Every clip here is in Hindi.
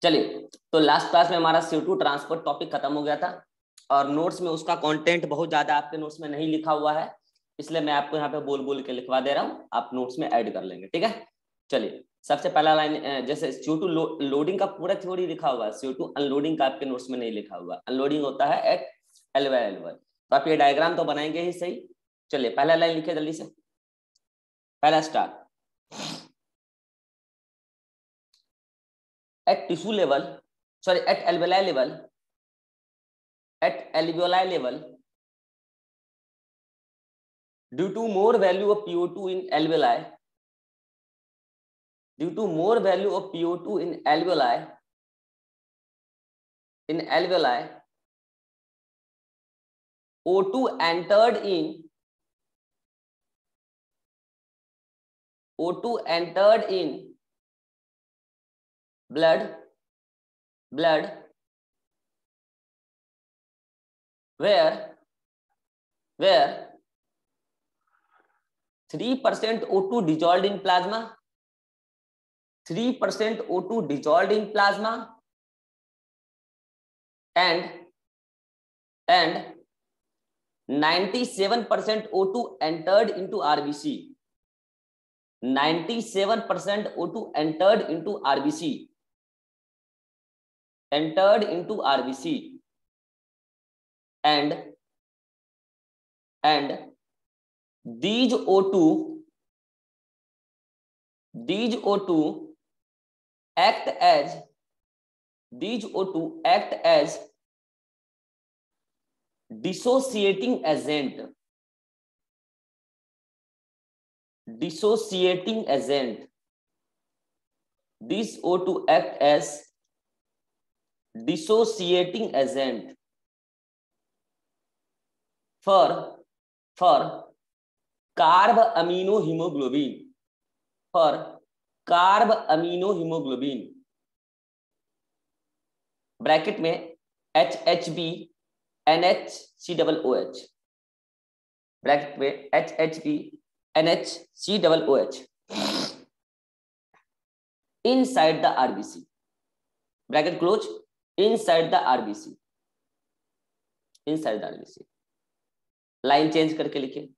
चलिए, तो लास्ट क्लास में हमारा CO2 ट्रांसपोर्ट टॉपिक खत्म हो गया था और नोट्स में उसका कंटेंट बहुत ज्यादा आपके नोट्स में नहीं लिखा हुआ है, इसलिए मैं आपको यहाँ पे बोल बोल के लिखवा दे रहा हूँ, आप नोट्स में ऐड कर लेंगे। ठीक है, चलिए सबसे पहला लाइन, जैसे CO2 लोडिंग का पूरा थ्योरी लिखा हुआ है, CO2 अनलोडिंग का आपके नोट्स में नहीं लिखा हुआ। अनलोडिंग होता है एट L/L1। तो आप ये डायग्राम तो बनाएंगे ही सही। चलिए पहला लाइन लिखिए जल्दी से, पहला start. at tissue level, sorry, at alveoli level, at alveoli level, due to more value of PO2 in alveoli, due to more value of PO2 in alveoli, O2 entered in, O2 entered in blood where 3% O2 dissolved in plasma, 3% O2 dissolved in plasma, and 97% O2 entered into RBC. 97% O2 entered into RBC. Entered into RBC. And these O2 act as dissociating agent. These O2 act as dissociating agent for carb amino hemoglobin, bracket में HHB NHCOOH, ब्रैकेट में HHB NHCOOH inside the RBC, bracket close, inside the RBC, line change करके लिखे,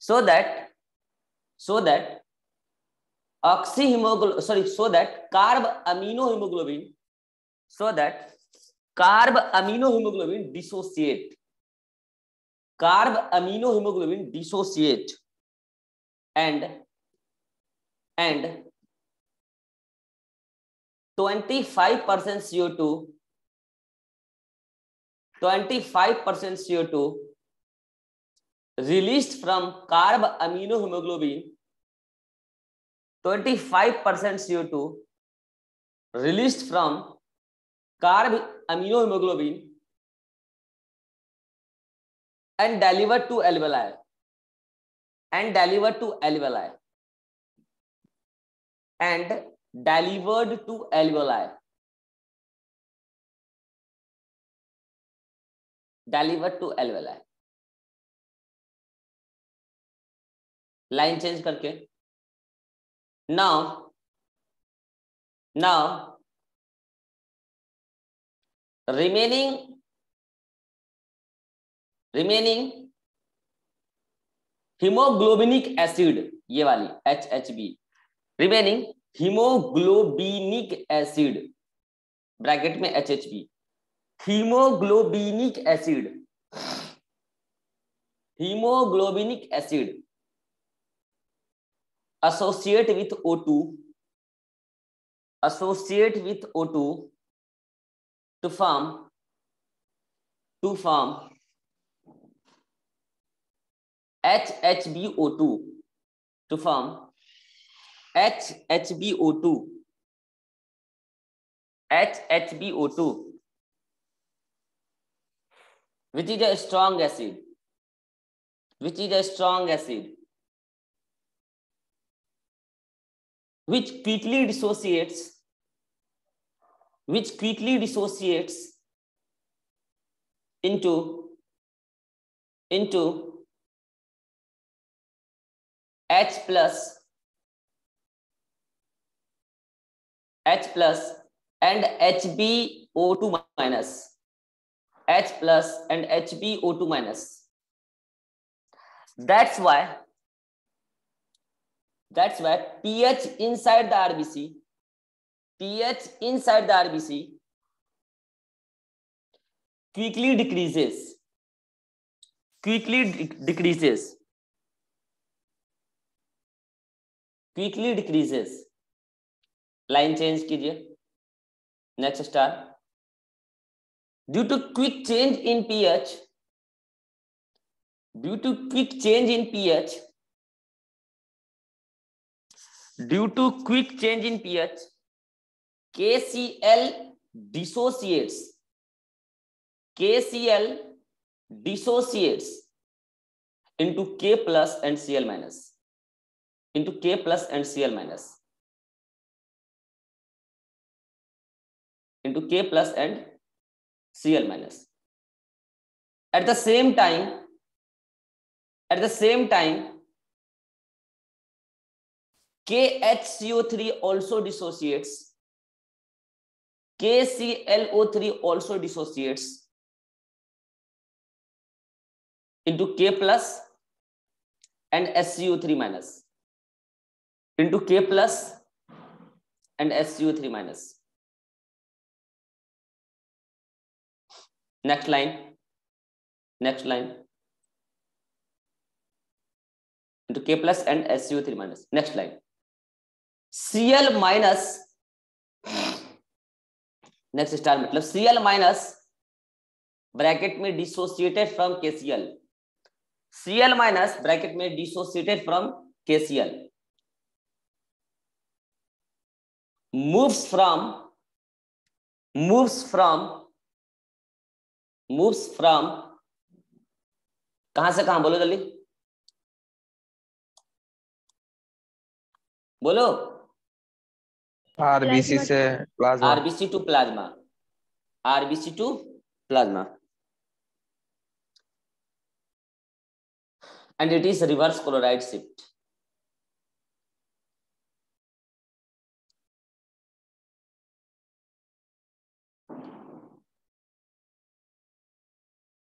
so that carb amino hemoglobin dissociate, and 25% CO2 released from carb amino hemoglobin, 25% CO2 released from carb amino hemoglobin and delivered to alveoli, line change करके, now remaining hemoglobinic acid, ये वाली HHB, remaining hemoglobinic acid, bracket में HHB, hemoglobinic acid associate with O2 to form HHBO2, which is a strong acid, which quickly dissociates into H plus and HbO2 minus, H plus and HbO2 minus. That's why pH inside the RBC, quickly decreases, line change कीजिए, next star. Due to quick change in pH, KCl dissociates into K plus and Cl minus, At the same time, KHCO3 also dissociates, KClO3 also dissociates into K plus and SCO3 minus, Next line, into K plus and SCO3 minus. Next line, Cl minus, next star मतलब Cl minus ब्रैकेट में dissociated from KCl, Cl minus bracket में dissociated from KCl moves from कहां से कहां, बोलो जल्दी बोलो। आरबीसी से plasma, RBC to plasma, and it is reverse chloride shift.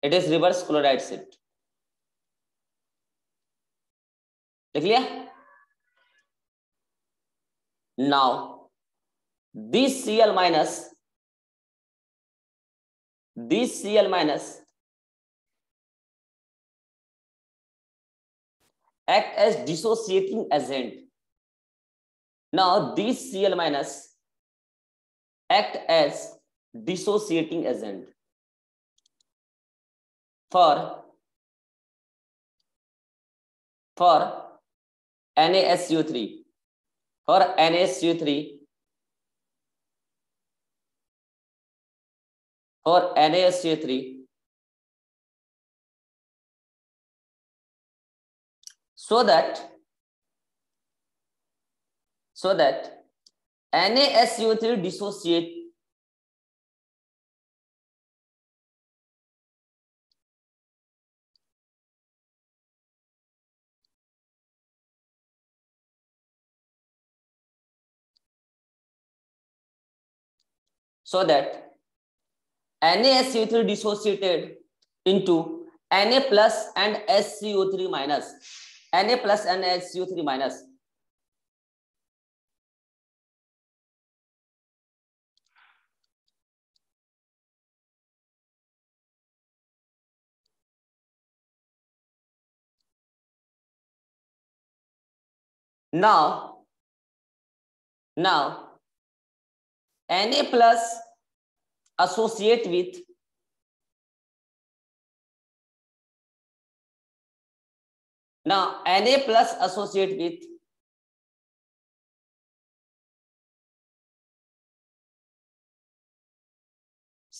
It is reverse chloride shift. लिख लिया? Now this Cl minus act as dissociating agent. Now this Cl minus act as dissociating agent for NaSCO3, so that NaSCO3 dissociate NaSCO3 dissociated into Na plus and SCO3 minus, Now Na plus associate with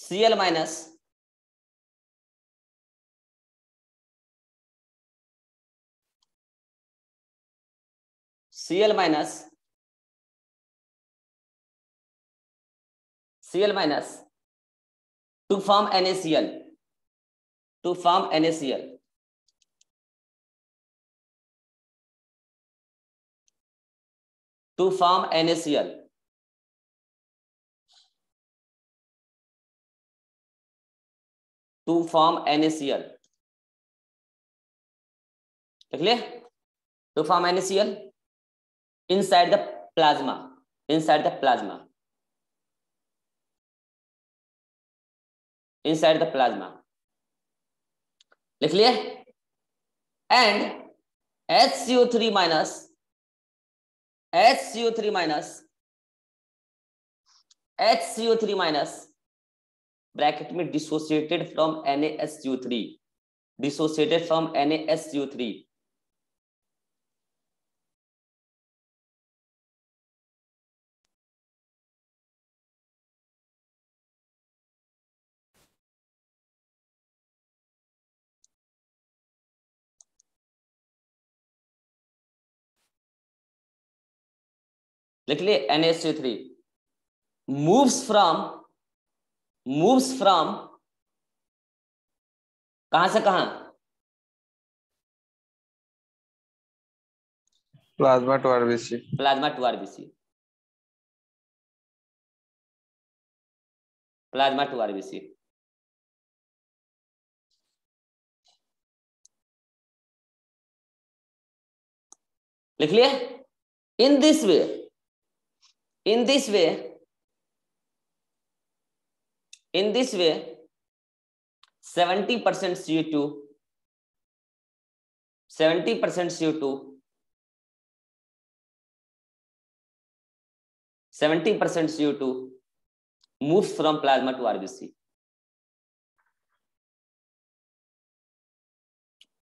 Cl minus to form NaCl, to form NaCl. देख लिए, to form NaCl inside the plasma, inside the plasma, inside the plasma. लिख लिए. And HCO3 minus HCO3 minus bracket में dissociated from NaSCO3, dissociated from NaSCO3. लिख लिए NaSCO3 moves from कहां से कहां? Plasma to RBC, plasma to RBC, plasma to RBC. लिख लिए. In this way 70% CO2 moves from plasma to RBC.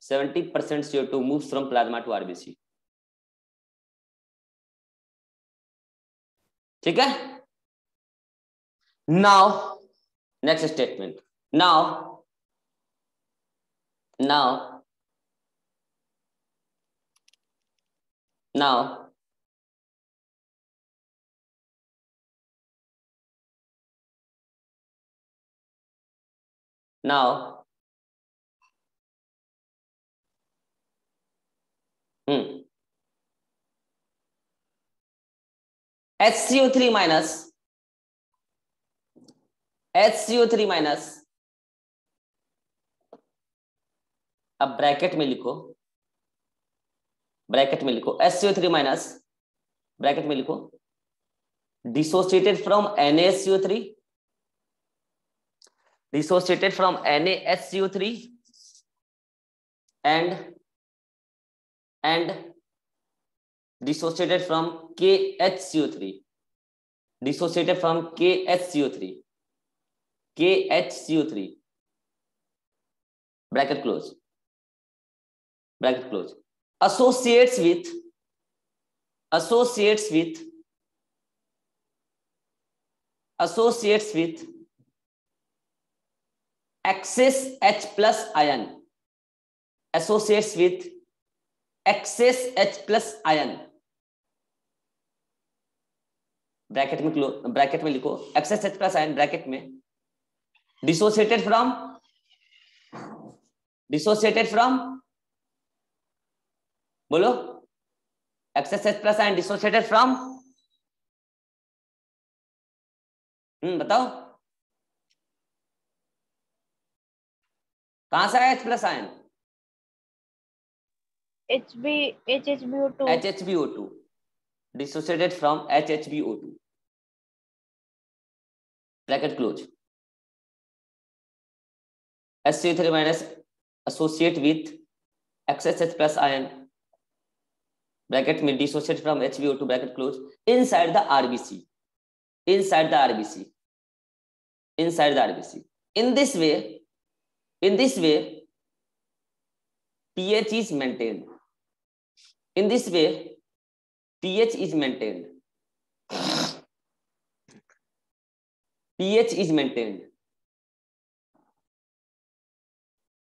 70% CO2 moves from plasma to RBC. ठीक है. Now next statement. Now HCO3 minus अब ब्रैकेट में लिखो SCO3 माइनस ब्रैकेट में लिखो dissociated from NaSCO3 and dissociated from KHCO3, bracket close, associates with excess H plus ion, bracket में लिखो excess H plus ion bracket में डिसोसिएटेड फ्रॉम बोलो excess H plus ion dissociated from बताओ कहां से आया H plus ion? HHBO2 dissociated from HHBO2 bracket close. SCO3 minus associate with excess H plus ion bracket में dissociate from HBO2 bracket close inside the RBC. In this way pH is maintained.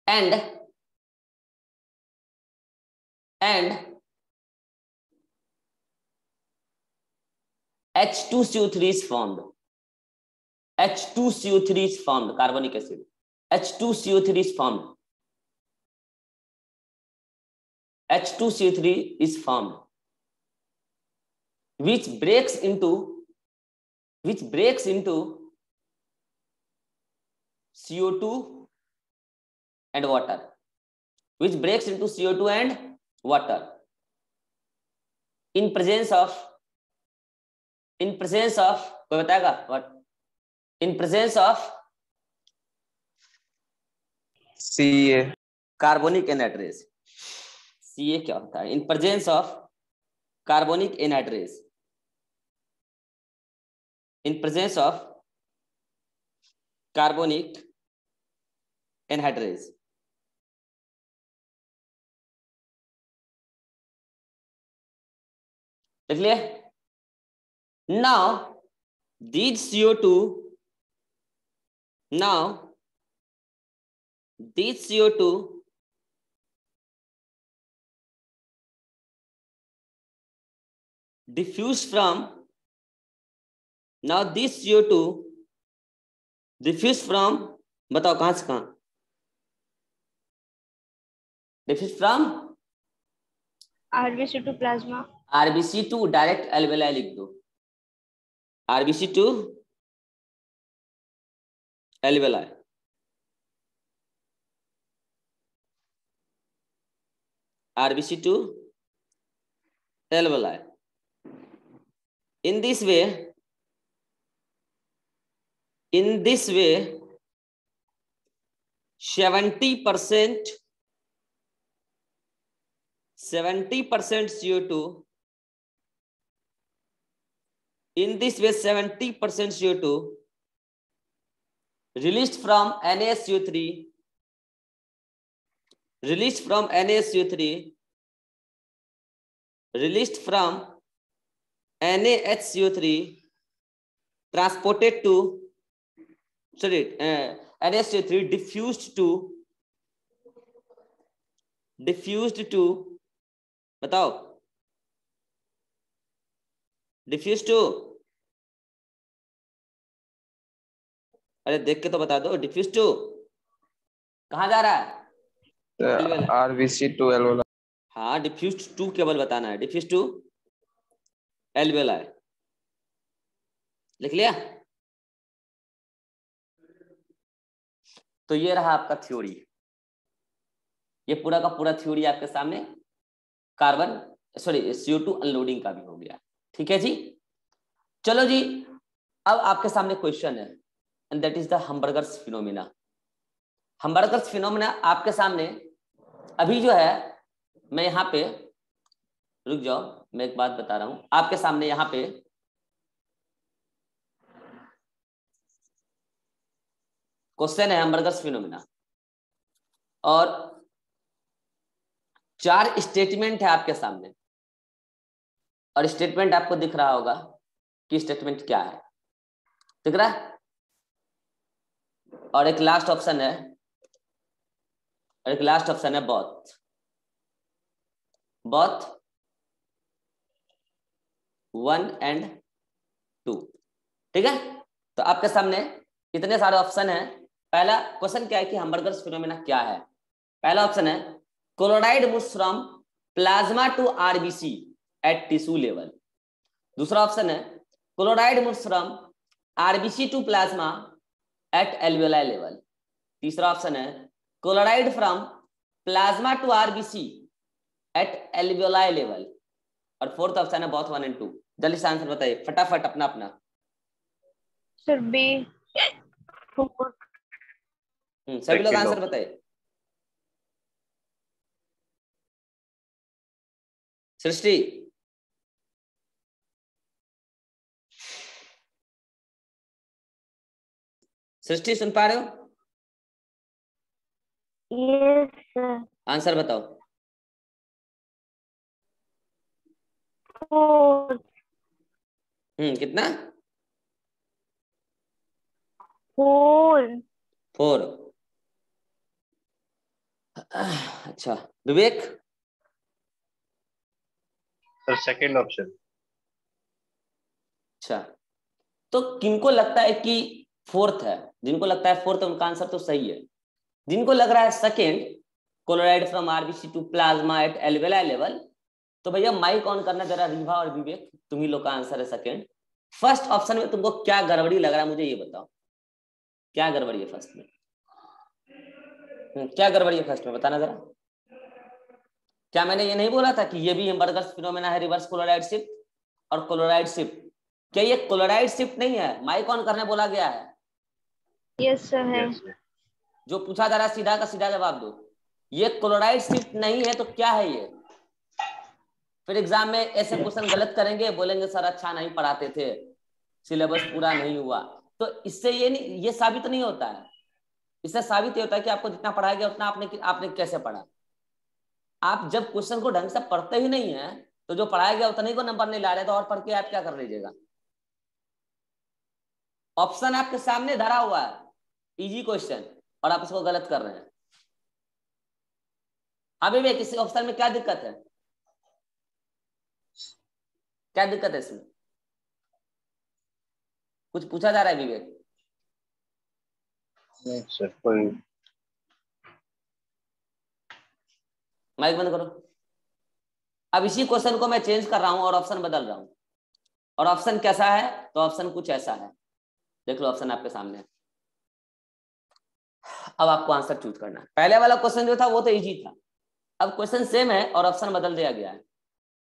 And H2CO3 is formed. Carbonic acid. H2CO3 is formed, which breaks into CO2 and water, which breaks into CO2 and water in presence of कोई बताएगा what? In presence of CA carbonic anhydrase. CA क्या होता है? In presence of carbonic anhydrase, in presence of carbonic anhydrase. देख लिए? Now these CO2 diffuse from बताओ कहां से कहां? Diffuse from RBC to plasma, RBC to direct alveoli लिख दो, RBC to alveoli. RBC to alveoli. In this way 70% CO2, in this way 70% CO2 released from NaSO3 transported to NaSO3 diffused to बताओ, diffused to, अरे देख के तो बता दो, diffused to कहाँ जा रहा है? RBC to alveoli। हाँ, diffused to केवल बताना है, diffused to alveoli। लिख लिया? तो ये रहा आपका थ्योरी, ये पूरा का पूरा थ्योरी आपके सामने CO2 अनलोडिंग का भी हो गया। ठीक है जी, चलो जी, अब आपके सामने क्वेश्चन है, and that is the Hamburger's phenomena. Hamburger's phenomena आपके सामने अभी जो है, मैं यहाँ पे रुक जाओ, मैं एक बात बता रहा हूं आपके सामने। यहाँ पे क्वेश्चन है हमबर्गर्स फिनोमिना, और 4 स्टेटमेंट है आपके सामने, और स्टेटमेंट आपको दिख रहा होगा कि स्टेटमेंट क्या है, दिख रहा है? और एक लास्ट ऑप्शन है, बोथ 1 and 2। ठीक है, तो आपके सामने कितने सारे ऑप्शन हैं। पहला क्वेश्चन क्या है कि हमबर्गर्स फिनोमेना क्या है? पहला ऑप्शन है chloride moves from plasma to RBC at tissue level. दूसरा ऑप्शन है chloride moves from RBC to plasma at alveoli level. तीसरा ऑप्शन है chloride from plasma to RBC at alveoli level. और फोर्थ ऑप्शन है बोथ 1 and 2। जल्दी से आंसर बताइए फटाफट अपना अपना। Sir B 4। सभी लोग आंसर बताइए। सृष्टि, सृष्टि सुन पा रहे हो? Yes sir. आंसर बताओ। 4। कितना? 4। अच्छा विवेक? Sir second option. अच्छा, तो किनको लगता है कि फोर्थ है? जिनको लगता है फोर्थ उनका आंसर तो सही है। जिनको लग रहा है second chloride from RBC to plasma at alveoli level, तो भैया माइक ऑन करना जरा। रीवा और विवेक तुम ही लोग का आंसर है सेकंड। फर्स्ट ऑप्शन में तुमको क्या गड़बड़ी लग रहा है मुझे ये बताओ, क्या गड़बड़ी है फर्स्ट में? क्या गड़बड़ी है फर्स्ट में, बताना जरा। क्या मैंने ये नहीं बोला था कि ये भी बर्गर्स फिनोमेना है, रिवर्स क्लोराइड शिफ्ट और क्लोराइड शिफ्ट? क्या ये क्लोराइड शिफ्ट नहीं है? माइक ऑन करने बोला गया है। यस सर है। जो पूछा जा रहा है सीधा का सीधा जवाब दो। ये क्लोराइड शिफ्ट नहीं है तो क्या है ये? फिर एग्जाम में ऐसे क्वेश्चन गलत करेंगे, बोलेंगे सर अच्छा नहीं पढ़ाते थे, सिलेबस पूरा नहीं हुआ। तो इससे ये नहीं, ये साबित नहीं होता है। इससे साबित ये होता है कि आपको जितना पढ़ाया गया उतना आपने कैसे पढ़ा। आप जब क्वेश्चन को ढंग से पढ़ते ही नहीं है तो जो पढ़ाया गया उतने को नंबर नहीं ला रहे, तो और पढ़ के आप क्या कर लीजिएगा? ऑप्शन आपके सामने धरा हुआ है, इजी क्वेश्चन, और आप इसको गलत कर रहे हैं। हाँ विवेक, इस ऑप्शन में क्या दिक्कत है? क्या दिक्कत है इसमें? कुछ पूछा जा रहा है विवेक? सर कोई माइक बंद करो। अब इसी क्वेश्चन को मैं चेंज कर रहा हूं और ऑप्शन बदल रहा हूं, और ऑप्शन कैसा है? तो ऑप्शन कुछ ऐसा है, देख लो ऑप्शन आपके सामने है। अब आपको आंसर चूज करना है। पहले वाला क्वेश्चन जो था वो तो इजी था, अब क्वेश्चन सेम है और ऑप्शन बदल दिया गया है।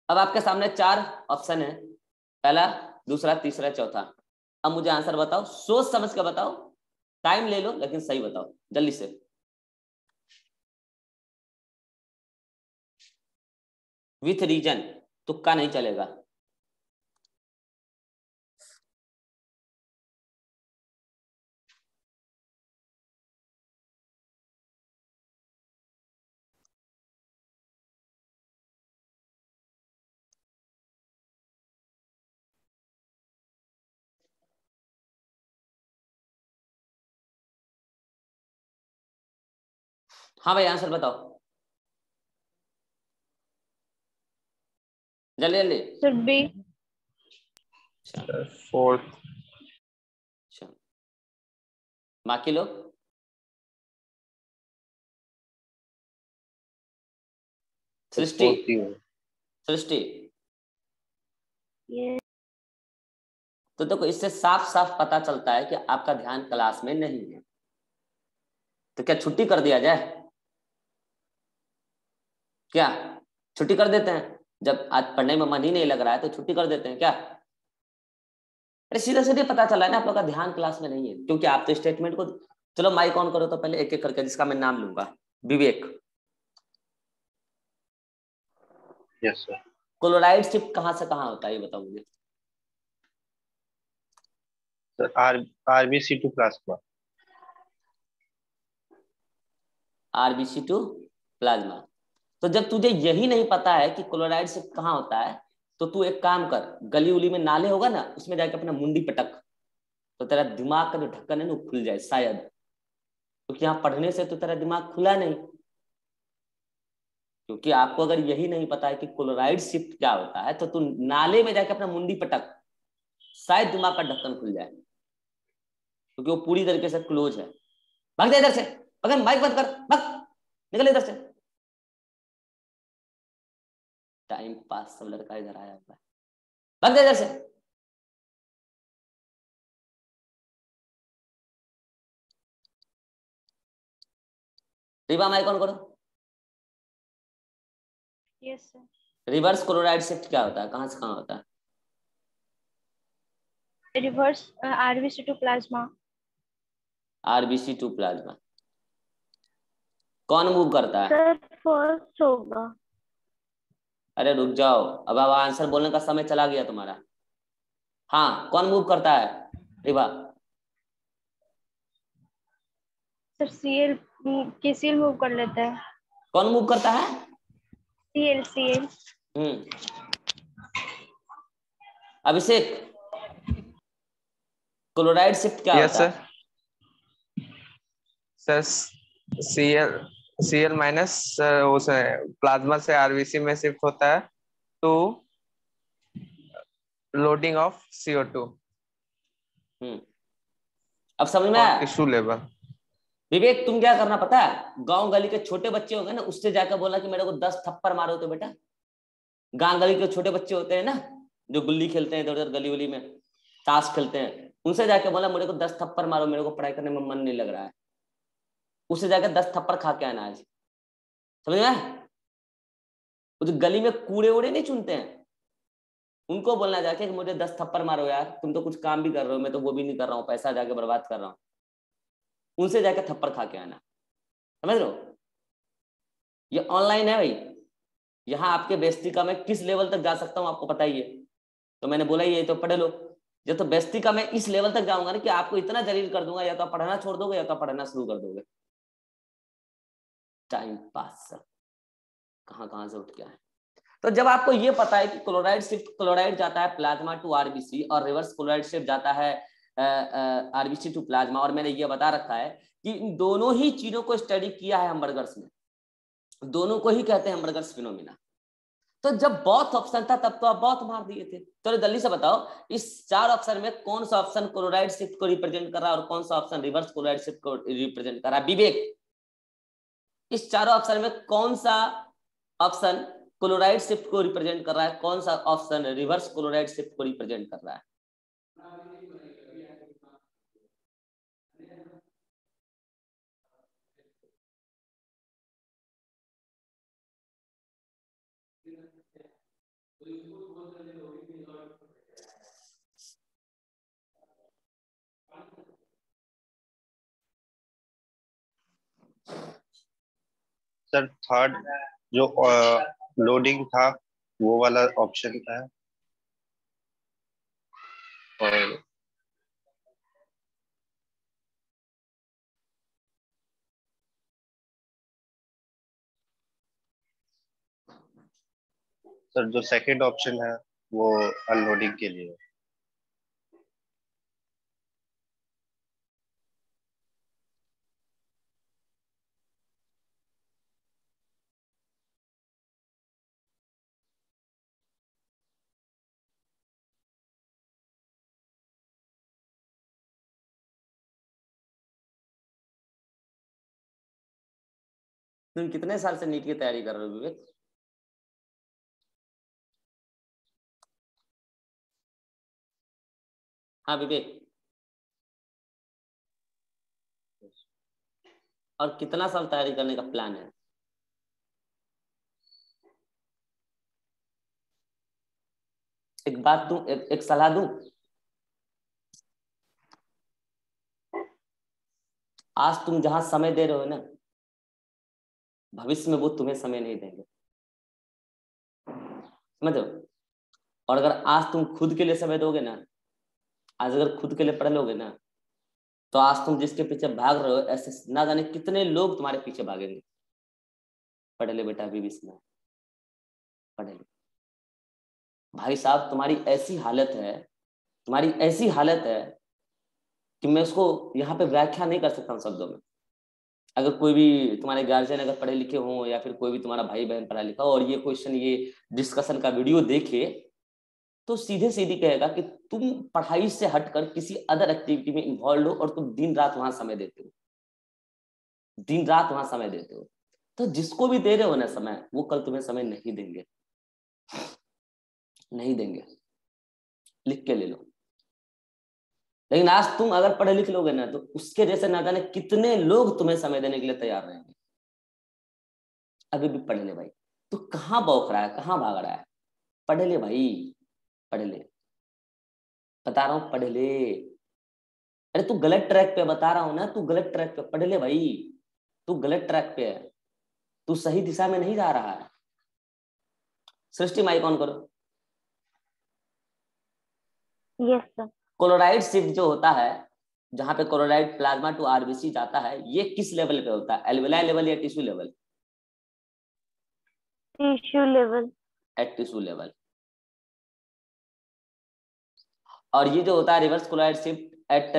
अब आपके सामने 4 ऑप्शन है, पहला, दूसरा, तीसरा, चौथा। अब मुझे आंसर बताओ, सोच समझ के बताओ, टाइम ले लो लेकिन सही बताओ जल्दी से। विथ रीजन, तुक्का नहीं चलेगा। हाँ भाई आंसर बताओ जल्दी जल्दी। Sir B. फोर्थ। अच्छा, बाकी लोग? सृष्टि, सृष्टि, ये तो देखो इससे साफ साफ पता चलता है कि आपका ध्यान क्लास में नहीं है। तो क्या छुट्टी कर दिया जाए? क्या छुट्टी कर देते हैं? जब आज पढ़ने में मन ही नहीं लग रहा है तो छुट्टी कर देते हैं क्या? अरे सीधा सीधे पता चला है ना आप लोग का ध्यान क्लास में नहीं है, क्योंकि आप तो स्टेटमेंट को, चलो माइक ऑन करो तो पहले एक एक करके, जिसका मैं नाम लूंगा। Vivek, yes sir. Chloride shift कहां से कहां होता है ये बताओ मुझे। Sir RbC2 plasma. RBC to plasma. तो जब तुझे यही नहीं पता है कि क्लोराइड शिफ्ट कहां होता है, तो तू एक काम कर, गली उली में नाले होगा ना, उसमें जाके अपना मुंडी पटक, तो तेरा दिमाग का जो ढक्कन है ना वो खुल जाए शायद, क्योंकि यहाँ पढ़ने से तो तेरा दिमाग खुला नहीं। क्योंकि आपको अगर यही नहीं पता है कि क्लोराइड शिफ्ट क्या होता है, तो तू नाले में जाके अपना मुंडी पटक, शायद दिमाग का ढक्कन खुल जाए, क्योंकि वो पूरी तरीके से क्लोज है। भाग जा इधर से, अगर माइक बंद कर, भाग, निकल इधर से। टाइम पास सब लड़का इधर आया हुआ है, भाग जा इधर से। रिवा माइक ऑन करो। Yes sir. Reverse chloride shift क्या होता है, कहां से कहां होता है? Reverse RbC2 plasma. RBC to plasma. कौन मूव करता है? सर फर्स्ट होगा। अरे रुक जाओ, अब आंसर बोलने का समय चला गया तुम्हारा। हाँ, कौन मूव करता है Riva? Sir Cl KCl move कर लेता है। कौन मूव करता है? Cl। अभिषेक, क्लोराइड शिफ्ट क्या यस होता है? सर Cl माइनस उस प्लाज्मा से आरबीसी में शिफ्ट होता है टू लोडिंग ऑफ CO2 अब समझ में और आया? Tissue level. विवेक तुम क्या करना पता है, गांव गली के छोटे बच्चे होंगे ना, उससे जाकर बोला कि मेरे को 10 थप्पड़ मारो। तो बेटा गांव गली के छोटे बच्चे होते हैं ना, जो गुल्ली खेलते हैं इधर उधर गली उली में, ताश खेलते हैं, उनसे जाके बोला मेरे को 10 थप्पड़ मारो, मेरे को पढ़ाई करने में मन नहीं लग रहा है। उसे जाकर 10 थप्पड़ खा के आना आज, समझ में? वो जो गली में कूड़े वूड़े नहीं चुनते हैं, उनको बोलना जाके कि मुझे 10 थप्पड़ मारो यार, तुम तो कुछ काम भी कर रहे हो, मैं तो वो भी नहीं कर रहा हूँ, पैसा जाके बर्बाद कर रहा हूँ। उनसे जाके थप्पड़ खा के आना, समझ लो? ये ऑनलाइन है भाई, यहाँ आपके बेइज्जती का मैं किस लेवल तक जा सकता हूँ आपको पता ही है, तो मैंने बोला ही है, तो पढ़ लो। जब तो बेइज्जती का मैं इस लेवल तक जाऊंगा ना कि आपको इतना जलील कर दूंगा, या तो आप पढ़ना छोड़ दोगे या तो पढ़ना शुरू कर दोगे। टाइम पास सर, कहाँ से उठ गया है। तो जब आपको ये पता है कि क्लोराइड शिफ्ट, क्लोराइड जाता है प्लाज्मा टू आरबीसी और रिवर्स क्लोराइड शिफ्ट जाता है आरबीसी टू प्लाज्मा, और मैंने ये बता रखा है कि इन दोनों ही चीजों को स्टडी किया है हमबर्गर्स में, दोनों को ही कहते हैं हमबर्गर्स फिनोमिना। तो जब बोथ ऑप्शन था तब तो आप बोथ मार दिए थे। चलो जल्दी से बताओ, इस 4 ऑप्शन में कौन सा ऑप्शन क्लोराइड शिफ्ट को रिप्रेजेंट कर रहा है और कौन सा ऑप्शन रिवर्स क्लोराइड शिफ्ट को रिप्रेजेंट कर रहा है? विवेक, इस चारों ऑप्शन में कौन सा ऑप्शन क्लोराइड शिफ्ट को रिप्रेजेंट कर रहा है, कौन सा ऑप्शन रिवर्स क्लोराइड शिफ्ट को रिप्रेजेंट कर रहा है? सर थर्ड जो लोडिंग था वो वाला ऑप्शन है, और सर जो सेकंड ऑप्शन है वो अनलोडिंग के लिए है। तुम कितने साल से नीट की तैयारी कर रहे हो विवेक? हाँ विवेक, और कितना साल तैयारी करने का प्लान है? एक बात दूं, एक सलाह दूं, आज तुम जहां समय दे रहे हो ना, भविष्य में वो तुम्हें समय नहीं देंगे, समझो? और अगर आज तुम खुद के लिए समय दोगे ना, आज अगर खुद के लिए पढ़ लोगे ना, तो आज तुम जिसके पीछे भाग रहे हो, ऐसे ना जाने कितने लोग तुम्हारे पीछे भागेंगे। पढ़ ले बेटा, अभी भी समय, पढ़ ले भाई साहब। तुम्हारी ऐसी हालत है, तुम्हारी ऐसी हालत है कि मैं उसको यहाँ पे व्याख्या नहीं कर सकता हूँ शब्दों में। अगर कोई भी तुम्हारे गार्जियन अगर पढ़े लिखे हो, या फिर कोई भी तुम्हारा भाई बहन पढ़ा लिखा हो, और ये क्वेश्चन, ये डिस्कशन का वीडियो देखे, तो सीधे सीधी कहेगा कि तुम पढ़ाई से हटकर किसी अदर एक्टिविटी में इन्वॉल्व हो, और तुम दिन रात वहां समय देते हो, दिन रात वहां समय देते हो। तो जिसको भी दे रहे हो ना समय, वो कल तुम्हें समय नहीं देंगे, नहीं देंगे, लिख के ले लो। लेकिन आज तुम अगर पढ़े लिख लोगे ना, तो उसके जैसे ना जाने कितने लोग तुम्हें समय देने के लिए तैयार रहेंगे। अभी भी पढ़ ले भाई, तू कहाँ बौख रहा है, कहाँ भाग रहा है? पढ़ ले भाई, पढ़ ले, बता रहा हूँ पढ़ ले। अरे तू गलत ट्रैक पे, बता रहा हूँ ना, तू गलत ट्रैक पे, पढ़ ले भाई, तू गलत ट्रैक पे है, तू सही दिशा में नहीं जा रहा है। सृष्टि माइक ऑन करो। Yes sir. क्लोराइड शिफ्ट जो होता है, जहां पे क्लोराइड प्लाज्मा टू आरबीसी जाता है, ये किस लेवल पे होता है? एल्वेलाई लेवल या tissue level? Tissue level. At tissue level. और ये जो होता है रिवर्स क्लोराइड शिफ्ट एट,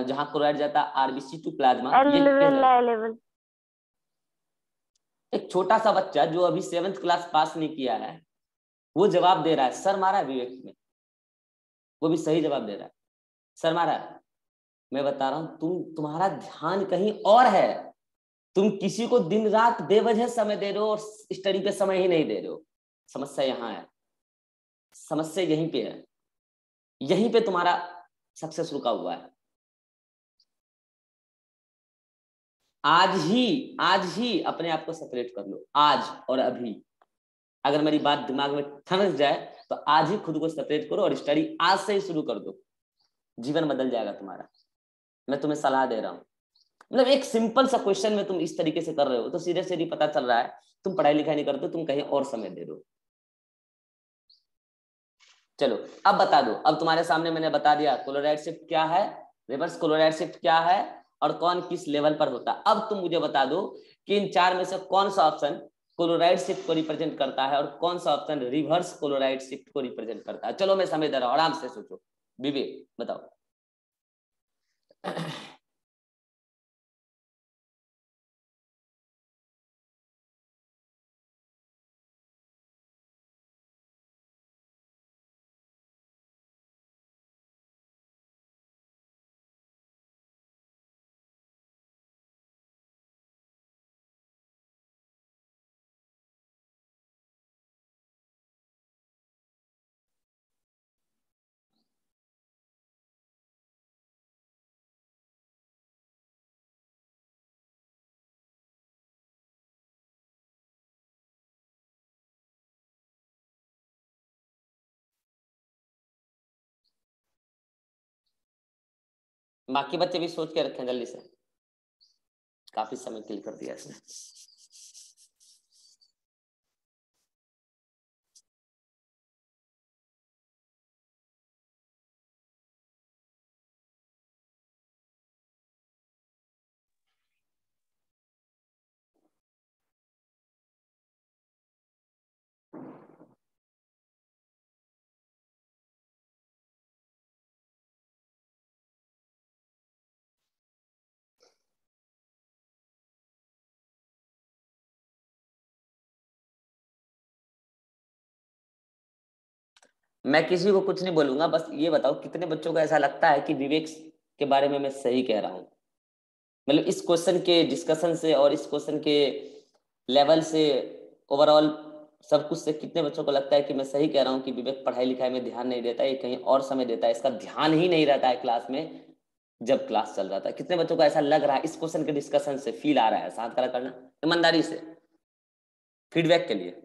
जहां क्लोराइड जाता है आरबीसी टू प्लाज्मा, ये एल्वेलाई लेवल। एक छोटा सा बच्चा जो अभी 7th क्लास पास नहीं किया है, वो जवाब दे रहा है, सर मारा है विवेक में, वो भी सही जवाब दे रहा है, सर मारा है। मैं बता रहा हूं, तुम्हारा ध्यान कहीं और है, तुम किसी को दिन रात बेवजह समय दे रहे हो और स्टडी पे समय ही नहीं दे रहे हो। समस्या यहाँ है, समस्या यहीं पे है, यहीं पे तुम्हारा सक्सेस रुका हुआ है। आज ही अपने आप को सेपरेट कर लो, आज और अभी। अगर मेरी बात दिमाग में ठनक जाए तो आज ही खुद को सेपरेट करो और स्टडी आज से ही शुरू कर दो, जीवन बदल जाएगा तुम्हारा। मैं तुम्हें सलाह दे रहा हूँ। मतलब एक सिंपल सा क्वेश्चन में तुम इस तरीके से कर रहे हो तो सीधे सीधे पता चल रहा है तुम पढ़ाई लिखाई नहीं करते, तुम कहीं और समय दे दो। चलो अब बता दो, अब तुम्हारे सामने मैंने बता दिया क्लोराइड शिफ्ट क्या है, रिवर्स क्लोराइड शिफ्ट क्या है और कौन किस लेवल पर होता है। अब तुम मुझे बता दो कि इन चार में से कौन सा ऑप्शन क्लोराइड शिफ्ट को रिप्रेजेंट करता है और कौन सा ऑप्शन रिवर्स क्लोराइड शिफ्ट को रिप्रेजेंट करता है। चलो मैं समय दे रहा हूं, आराम से सोचो। विवेक बताओ। बाकी बच्चे भी सोच के रखें जल्दी से, काफी समय किल कर दिया इसने। मैं किसी को कुछ नहीं बोलूंगा, बस ये बताओ कितने बच्चों को ऐसा लगता है कि विवेक के बारे में मैं सही कह रहा हूं। मतलब इस क्वेश्चन के डिस्कशन से और इस क्वेश्चन के लेवल से, ओवरऑल सब कुछ से, कितने बच्चों को लगता है कि मैं सही कह रहा हूँ कि विवेक पढ़ाई लिखाई में ध्यान नहीं देता है, ये कहीं और समय देता है, इसका ध्यान ही नहीं रहता है क्लास में जब क्लास चल रहा था। कितने बच्चों को ऐसा लग रहा है, इस क्वेश्चन के डिस्कशन से फील आ रहा है? साथ खड़ा करना ईमानदारी से, फीडबैक के लिए।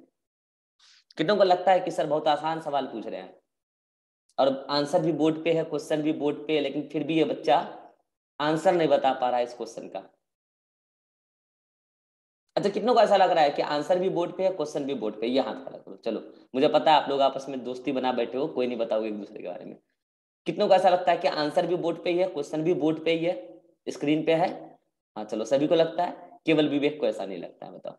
कितनों को लगता है कि सर बहुत आसान सवाल पूछ रहे हैं और आंसर भी बोर्ड पे है, क्वेश्चन भी बोर्ड पे है, लेकिन फिर भी ये बच्चा आंसर नहीं बता पा रहा है इस क्वेश्चन का? अच्छा, कितनों को ऐसा लग रहा है कि आंसर भी बोर्ड पे है, क्वेश्चन भी बोर्ड पे? ये हाथ खड़ा करो। चलो मुझे पता है आप लोग आपस में दोस्ती बना बैठे हो, कोई नहीं बताओगे एक दूसरे के बारे में। कितनों को ऐसा लगता है कि आंसर भी बोर्ड पे ही है, क्वेश्चन भी बोर्ड पे ही है, स्क्रीन पे है? हाँ चलो, सभी को लगता है, केवल विवेक को ऐसा नहीं लगता है। बताओ,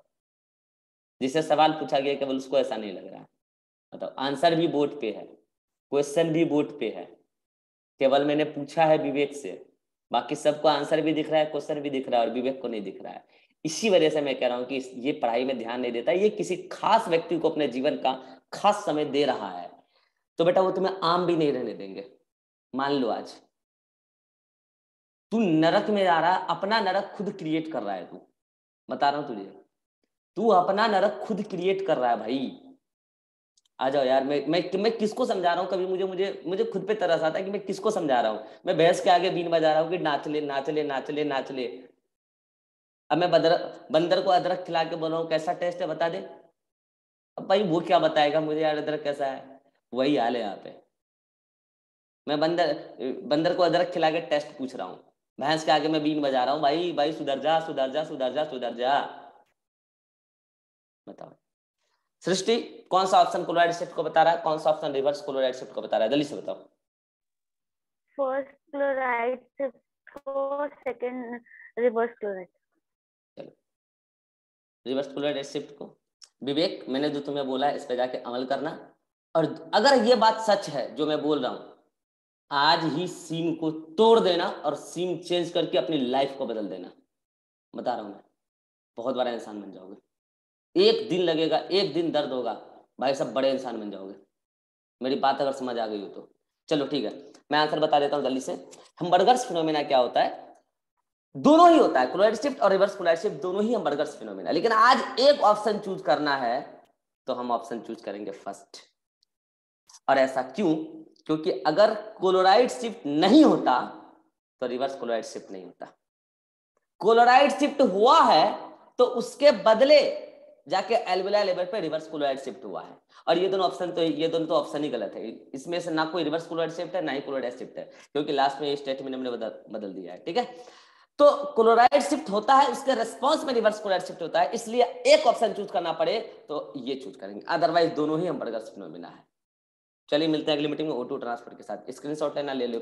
जिससे सवाल पूछा गया केवल उसको ऐसा नहीं लग रहा है। बताओ, आंसर भी बोर्ड पे है, क्वेश्चन भी बोर्ड पे है, केवल मैंने पूछा है विवेक से, बाकी सबको आंसर भी दिख रहा है, क्वेश्चन भी दिख रहा है और विवेक को नहीं दिख रहा है। इसी वजह से मैं कह रहा हूं कि ये पढ़ाई में ध्यान नहीं देता, ये किसी खास व्यक्ति को अपने जीवन का खास समय दे रहा है, तो बेटा वो तुम्हें आम भी नहीं रहने देंगे। मान लो आज तू नरक में जा रहा है, अपना नरक खुद क्रिएट कर रहा है तू, बता रहा हूं तुझे, तू अपना नरक खुद क्रिएट कर रहा है भाई। आ जाओ यार, मैं किसको समझा रहा हूँ? कभी मुझे मुझे मुझे खुद पे तरस आता है कि मैं किसको समझा रहा हूँ। मैं भैंस के आगे बीन बजा रहा हूँ कि नाच ले नाच ले नाच ले नाच ले। अब मैं बंदर को अदरक खिला के बोल रहा हूँ कैसा टेस्ट है बता दे। अब भाई वो क्या बताएगा मुझे यार अदरक कैसा है? वही हाल है यहाँ पे। मैं बंदर बंदर को अदरक खिला के टेस्ट पूछ रहा हूँ, भैंस के आगे मैं बीन बजा रहा हूँ, भाई भाई सुधर जा सुधर जा सुधर जा सुधर जा। बताओ सृष्टि, कौन सा ऑप्शन क्लोराइड शिफ्ट को बता रहा है, कौन सा ऑप्शन रिवर्स क्लोराइड शिफ्ट को बता रहा है? जल्दी से बताओ। First chloride shift, second reverse chloride. चलो, रिवर्स क्लोराइड शिफ्ट को। विवेक, मैंने जो तुम्हें बोला है इस पे जाके अमल करना, और अगर ये बात सच है जो मैं बोल रहा हूं, आज ही सीम को तोड़ देना और सीम चेंज करके अपनी लाइफ को बदल देना। बता रहा हूं मैं, बहुत बड़ा इंसान बन जाओगे। एक दिन लगेगा, एक दिन दर्द होगा, भाई सब बड़े इंसान बन जाओगे। मेरी बात अगर समझ आ गई हो तो चलो ठीक है, मैं आंसर बता देता हूं जल्दी से। हमबर्गर्स फिनोमेना क्या होता है? दोनों ही होता है, क्लोराइड शिफ्ट और रिवर्स क्लोराइड शिफ्ट, दोनों ही हमबर्गर्स फिनोमेना। लेकिन आज एक ऑप्शन चूज करना है तो हम ऑप्शन चूज करेंगे फर्स्ट। और ऐसा क्यों? क्योंकि अगर क्लोराइड शिफ्ट नहीं होता तो रिवर्स क्लोराइड शिफ्ट नहीं होता। क्लोराइड शिफ्ट हुआ है तो उसके बदले जाके एल्वियोलार लेवल पे रिवर्स क्लोराइड शिफ्ट हुआ है। और ये दोनों तो ऑप्शन ही गलत है, इसमें से ना कोई रिवर्स क्लोराइड शिफ्ट है ना ही क्लोराइड शिफ्ट है, क्योंकि लास्ट में ये स्टेटमेंट हमने बदल दिया है। ठीक है, तो क्लोराइड शिफ्ट होता है, उसके रिस्पांस में रिवर्स क्लोराइड शिफ्ट होता है, इसलिए एक ऑप्शन चूज करना पड़े तो ये चूज करेंगे, अदरवाइज दोनों ही हम बर्गर शिफ्ट में बिना है। चलिए मिलते हैं अगली मीटिंग में O2 ट्रांसफर के साथ। स्क्रीनशॉट लेना ले लो।